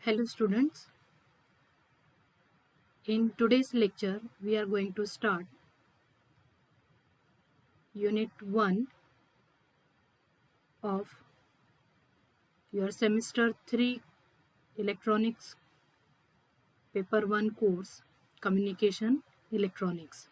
Hello students, in today's lecture we are going to start unit 1 of your semester 3 electronics paper 1 course communication electronics.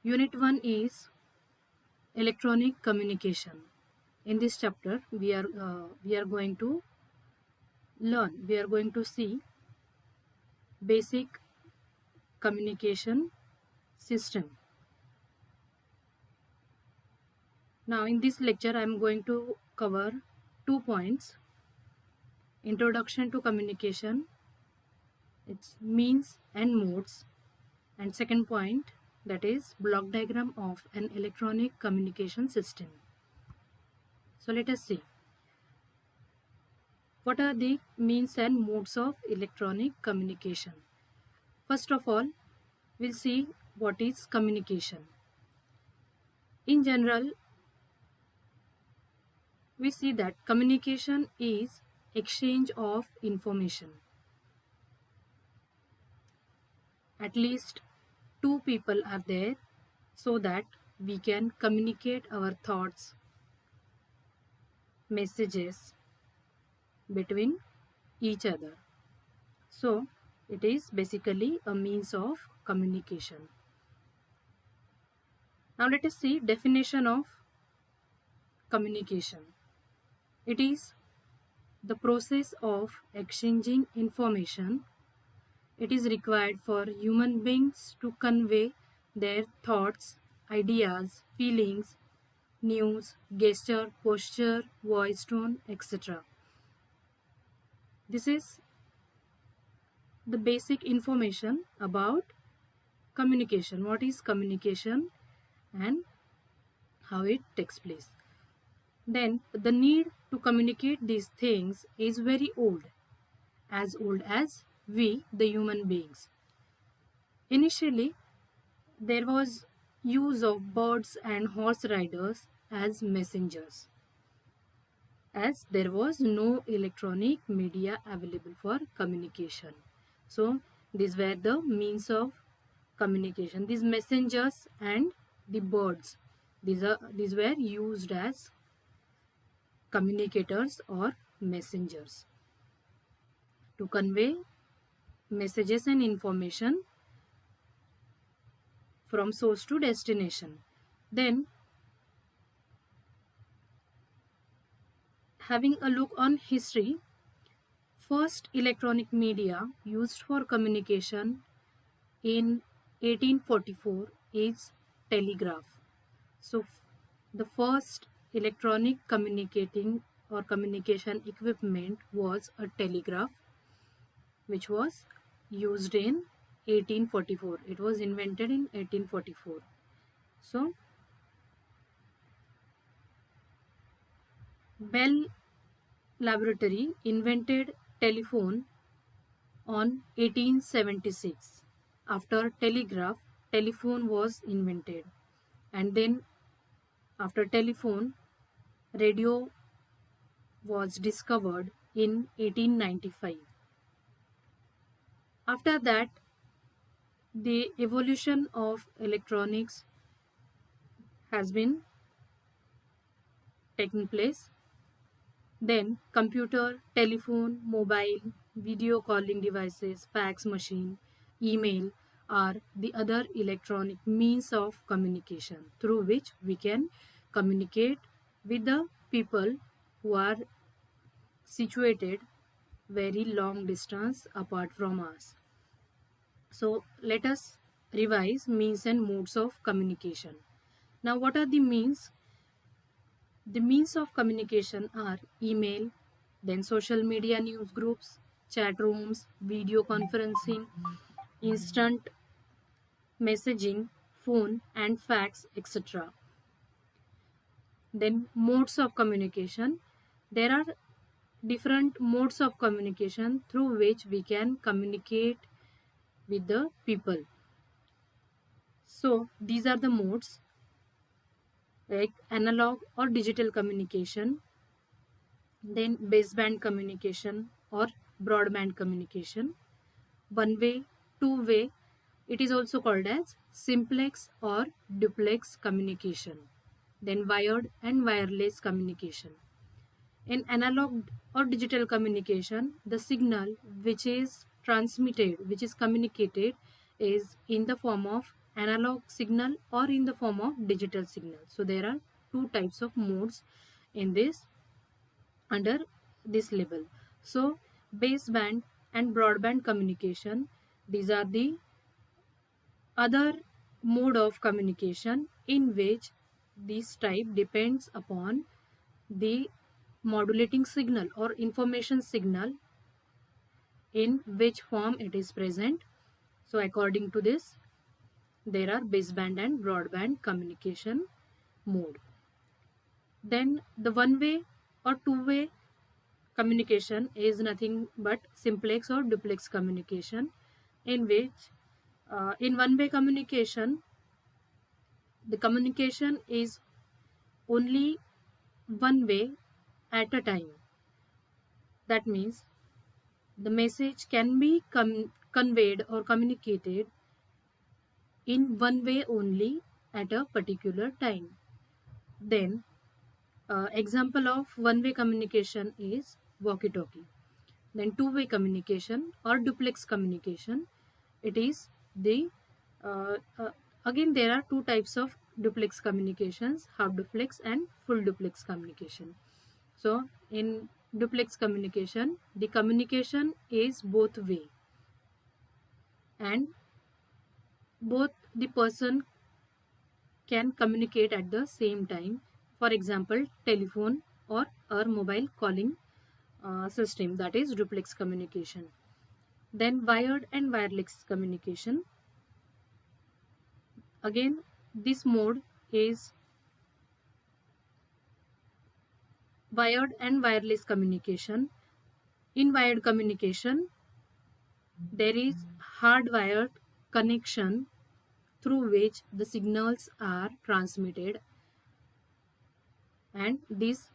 Unit 1 is electronic communication. In this chapter we are going to see basic communication system. Now in this lecture I am going to cover 2 points: introduction to communication, its means and modes, and second point, that is block diagram of an electronic communication system. So let us see what are the means and modes of electronic communication. First of all, we'll see what is communication. In general, we see that communication is exchange of information. At least two people are there so that we can communicate our thoughts, messages between each other. So it is basically a means of communication. Now let us see definition of communication. It is the process of exchanging information. It is required for human beings to convey their thoughts, ideas, feelings, news, gesture, posture, voice tone, etc. This is the basic information about communication. What is communication and how it takes place. Then the need to communicate these things is very old as we, the human beings. Initially, there was use of birds and horse riders as messengers, as there was no electronic media available for communication. So these were the means of communication. These messengers and the birds, these were used as communicators or messengers to convey messages and information from source to destination. Then, having a look on history, first electronic media used for communication in 1844 is telegraph. So the first electronic communicating or communication equipment was a telegraph, which was used in 1844. It was invented in 1844. So Bell Laboratory invented telephone on 1876. After telegraph, telephone was invented, and then after telephone, radio was discovered in 1895. After that, the evolution of electronics has been taking place. Then computer, telephone, mobile, video calling devices, fax machine, email are the other electronic means of communication through which we can communicate with the people who are situated very long distance apart from us. So let us revise means and modes of communication. Now what are the means? The means of communication are email, then social media news groups, chat rooms, video conferencing, instant messaging, phone and fax, etc. Then modes of communication. There are different modes of communication through which we can communicate with the people. So these are the modes, like analog or digital communication, Then baseband communication or broadband communication, one way, two way. It is also called as simplex or duplex communication. Then wired and wireless communication. In analog or digital communication, the signal which is transmitted, which is communicated, is in the form of analog signal or in the form of digital signal. So there are two types of modes in this under this label. So baseband and broadband communication, these are the other mode of communication in which this type depends upon the modulating signal or information signal in which form it is present. So according to this, there are baseband and broadband communication mode. Then the one way or two way communication is nothing but simplex or duplex communication, in which in one way communication, the communication is only one way at a time. That means the message can be conveyed or communicated in one way only at a particular time. Then example of one way communication is walkie talkie. Then two way communication or duplex communication, it is the uh, uh, again there are two types of duplex communications, half duplex and full duplex communication. So in duplex communication, the communication is both way, and both the person can communicate at the same time. For example, telephone or mobile calling system, that is duplex communication. Then wired and wireless communication. Again, this mode is wired and wireless communication. In wired communication, there is hardwired connection through which the signals are transmitted, and this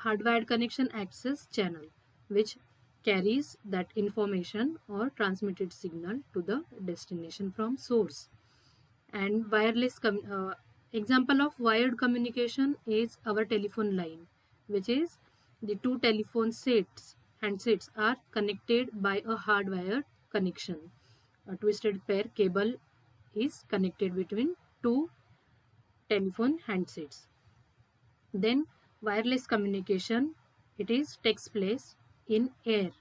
hardwired connection acts as channel which carries that information or transmitted signal to the destination from source. And example of wired communication is our telephone line, which is the two telephone sets handsets are connected by a hardwired connection. A twisted pair cable is connected between two telephone handsets. Then wireless communication, it is takes place in air,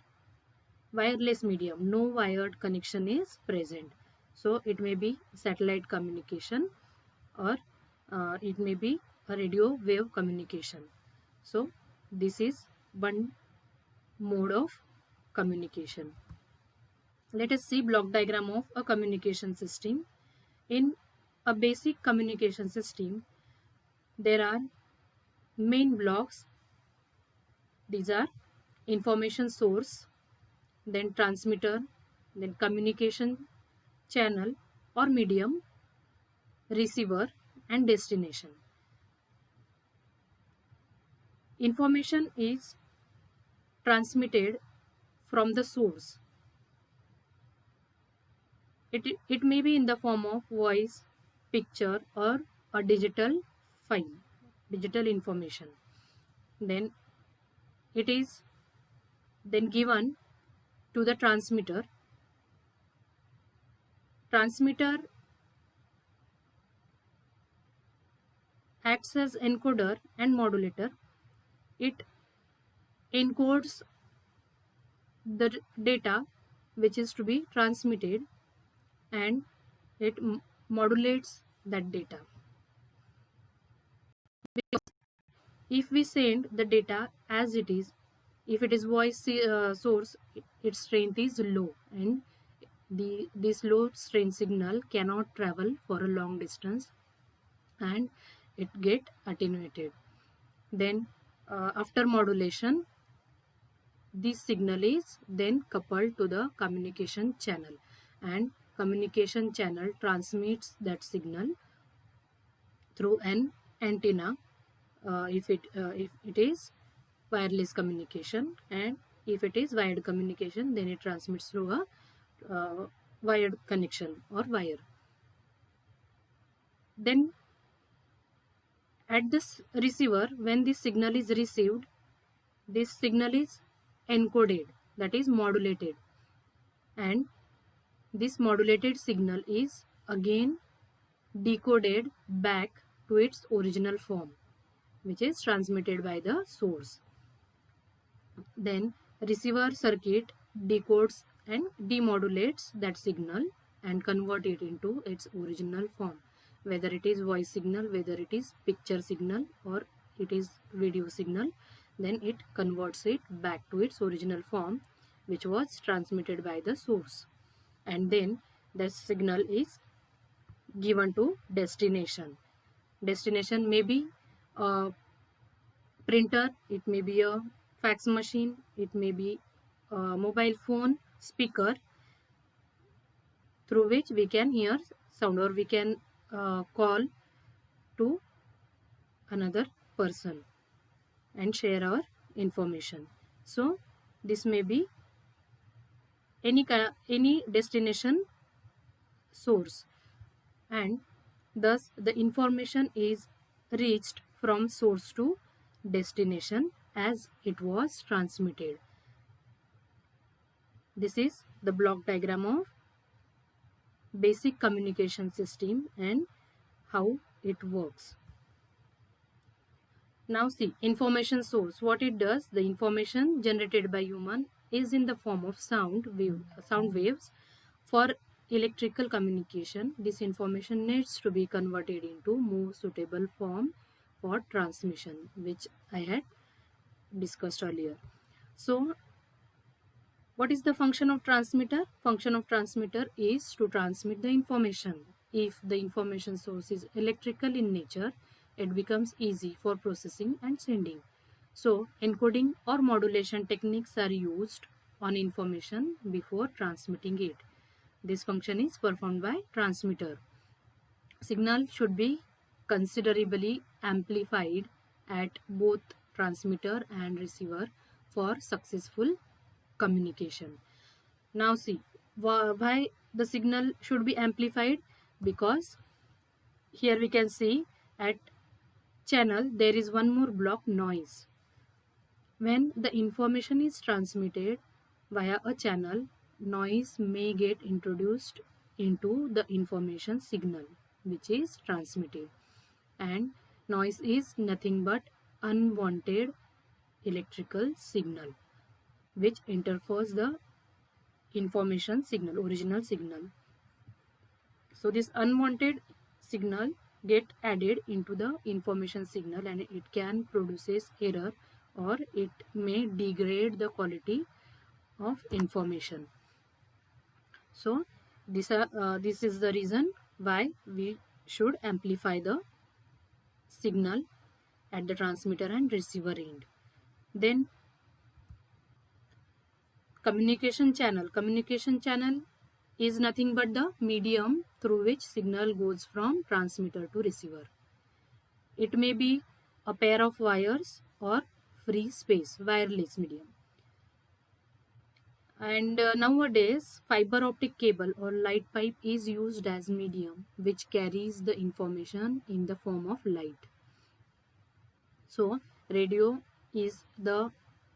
wireless medium, no wired connection is present. So it may be satellite communication or it may be a radio wave communication. So this is one mode of communication. Let us see block diagram of a communication system. In a basic communication system, there are main blocks. These are information source, then transmitter, then communication channel or medium, receiver, and destination. Information is transmitted from the source. It may be in the form of voice, picture, or a digital file, digital information. Then it is then given to the transmitter. Transmitter acts as encoder and modulator. It encodes the data which is to be transmitted, and it modulates that data. If we send the data as it is, if it is voice source, its strength is low, and this low strength signal cannot travel for a long distance and it get attenuated. Then after modulation, this signal is then coupled to the communication channel, and communication channel transmits that signal through an antenna if it is wireless communication, and if it is wired communication, then it transmits through a wired connection or wire. Then at this receiver, when this signal is received, this signal is encoded, that is modulated, and this modulated signal is again decoded back to its original form, which is transmitted by the source. Then receiver circuit decodes and demodulates that signal and convert it into its original form, whether it is voice signal, whether it is picture signal, or it is video signal. Then it converts it back to its original form, which was transmitted by the source, and then the signal is given to destination. Destination may be a printer, it may be a fax machine, it may be a mobile phone speaker through which we can hear sound, or we can call to another person and share our information. So this may be any destination source, and thus the information is reached from source to destination as it was transmitted. This is the block diagram of basic communication system and how it works. Now see, information source. What it does, the information generated by human is in the form of sound waves. For electrical communication, this information needs to be converted into more suitable form for transmission, which I had discussed earlier. So what is the function of transmitter? Function of transmitter is to transmit the information. If the information source is electrical in nature, it becomes easy for processing and sending. So encoding or modulation techniques are used on information before transmitting it. This function is performed by transmitter. Signal should be considerably amplified at both transmitter and receiver for successful communication. Now see, why the signal should be amplified? Because here we can see at channel there is one more block, noise. When the information is transmitted via a channel, noise may get introduced into the information signal which is transmitted, and noise is nothing but unwanted electrical signal which interferes the information signal, original signal. So this unwanted signal get added into the information signal, and it can produces error, or it may degrade the quality of information. So this is the reason why we should amplify the signal at the transmitter and receiver end. Then communication channel. Communication channel is nothing but the medium through which signal goes from transmitter to receiver. It may be a pair of wires or free space, wireless medium. And nowadays, fiber optic cable or light pipe is used as medium which carries the information in the form of light. So, radio is the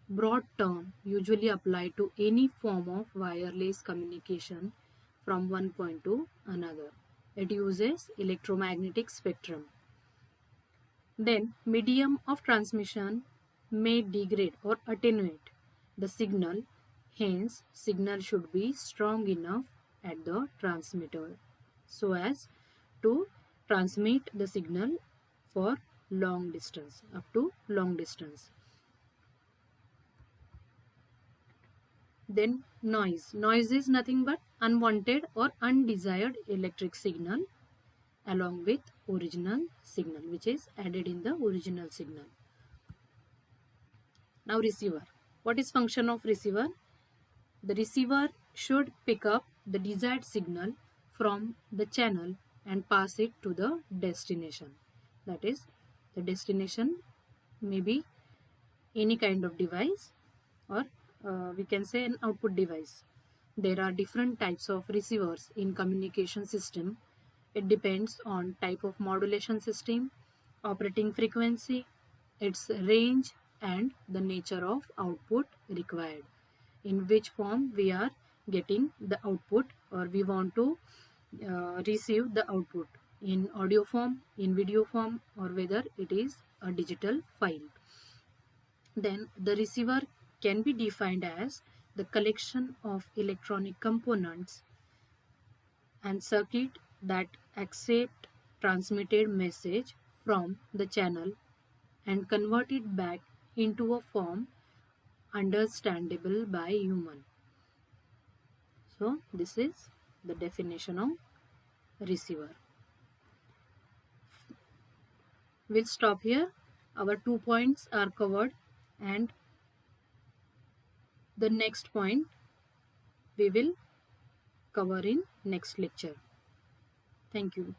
broad term usually applied to any form of wireless communication from one point to another. It uses electromagnetic spectrum. Then, medium of transmission may degrade or attenuate the signal. Hence, signal should be strong enough at the transmitter so as to transmit the signal for long distance, up to long distance. Then noise. Noise is nothing but unwanted or undesired electric signal along with original signal which is added in the original signal. Now receiver. What is function of receiver? The receiver should pick up the desired signal from the channel and pass it to the destination. That is, the destination may be any kind of device, or we can say an output device. There are different types of receivers in communication system. It depends on type of modulation system, operating frequency, its range, and the nature of output required, in which form we are getting the output, or we want to receive the output, in audio form, in video form, or whether it is a digital file. Then the receiver can be defined as the collection of electronic components and circuit that accept transmitted message from the channel and convert it back into a form understandable by human. So this is the definition of receiver. We'll stop here. Our 2 points are covered, and the next point we will cover in next lecture. Thank you.